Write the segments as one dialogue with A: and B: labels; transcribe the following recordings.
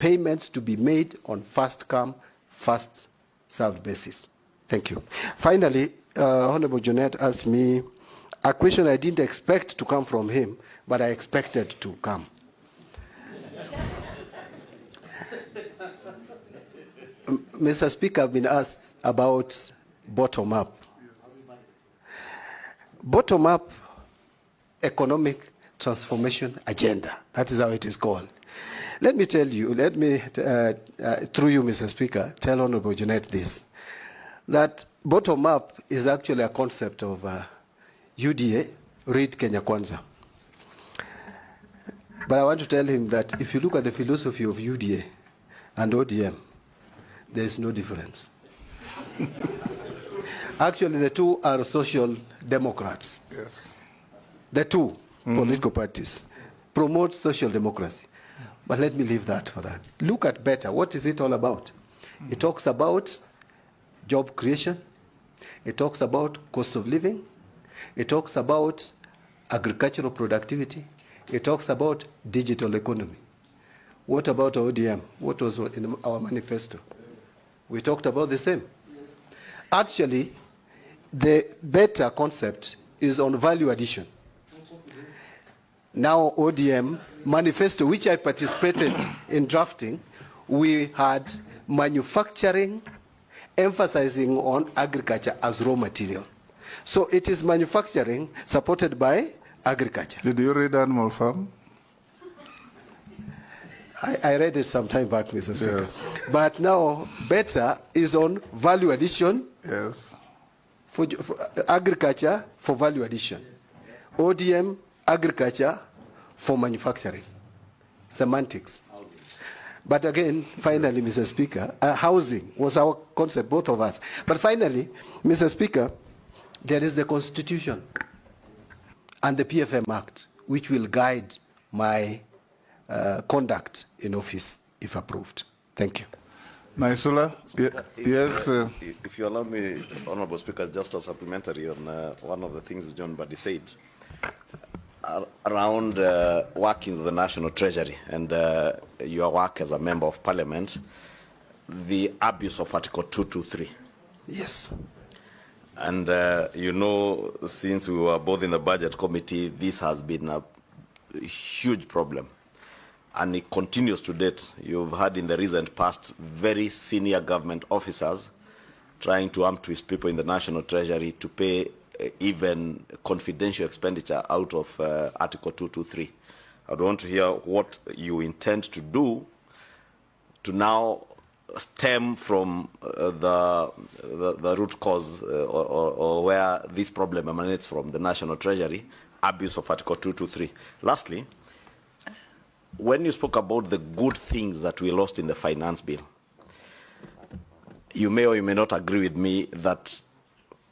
A: payments to be made on first come, first served basis. Thank you. Finally, Honorable Junet asked me a question I didn't expect to come from him, but I expected to come. Mr. Speaker, I've been asked about bottom-up. Bottom-up economic transformation agenda. That is how it is called. Let me tell you, through you, Mr. Speaker, tell Honorable Junet this, that bottom-up is actually a concept of UDA, read Kenya Kwanza. But I want to tell him that if you look at the philosophy of UDA and ODM, there is no difference. Actually, the two are social democrats.
B: Yes.
A: The two political parties promote social democracy. But let me leave that for that. Look at better. What is it all about? It talks about job creation. It talks about cost of living. It talks about agricultural productivity. It talks about digital economy. What about ODM? What was in our manifesto? We talked about the same. Actually, the better concept is on value addition. Now, ODM manifesto, which I participated in drafting, we had manufacturing, emphasizing on agriculture as raw material. So it is manufacturing supported by agriculture.
B: Did you read Animal Farm?
A: I read it some time back, Mr. Speaker.
B: Yes.
A: But now, better is on value addition.
B: Yes.
A: For agriculture for value addition. ODM, agriculture for manufacturing. Semantics. But again, finally, Mr. Speaker, housing was our concept, both of us. But finally, Mr. Speaker, there is the Constitution and the PFM Act, which will guide my conduct in office, if approved. Thank you.
B: Naisula, yes.
C: If you allow me, Honorable Speaker, just a supplementary on one of the things John Mbadi said around workings of the National Treasury and your work as a member of Parliament, the abuse of Article 223.
A: Yes.
C: And you know, since we were both in the Budget Committee, this has been a huge problem. And it continues to date. You've had in the recent past very senior government officers trying to twist people in the National Treasury to pay even confidential expenditure out of Article 223. I want to hear what you intend to do to now stem from the root cause or where this problem emanates from, the National Treasury, abuse of Article 223. Lastly, when you spoke about the good things that we lost in the finance bill, you may or you may not agree with me that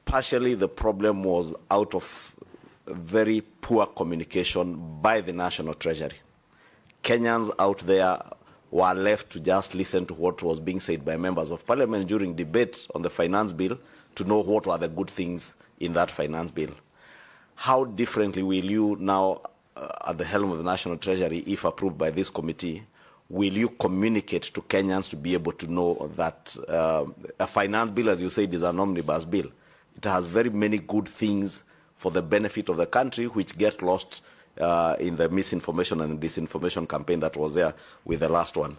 C: partially the problem was out of very poor communication by the National Treasury. Kenyans out there were left to just listen to what was being said by members of Parliament during debates on the finance bill to know what were the good things in that finance bill. How differently will you now, at the helm of the National Treasury, if approved by this committee, will you communicate to Kenyans to be able to know that a finance bill, as you said, is an omnibus bill? It has very many good things for the benefit of the country, which get lost in the misinformation and disinformation campaign that was there with the last one.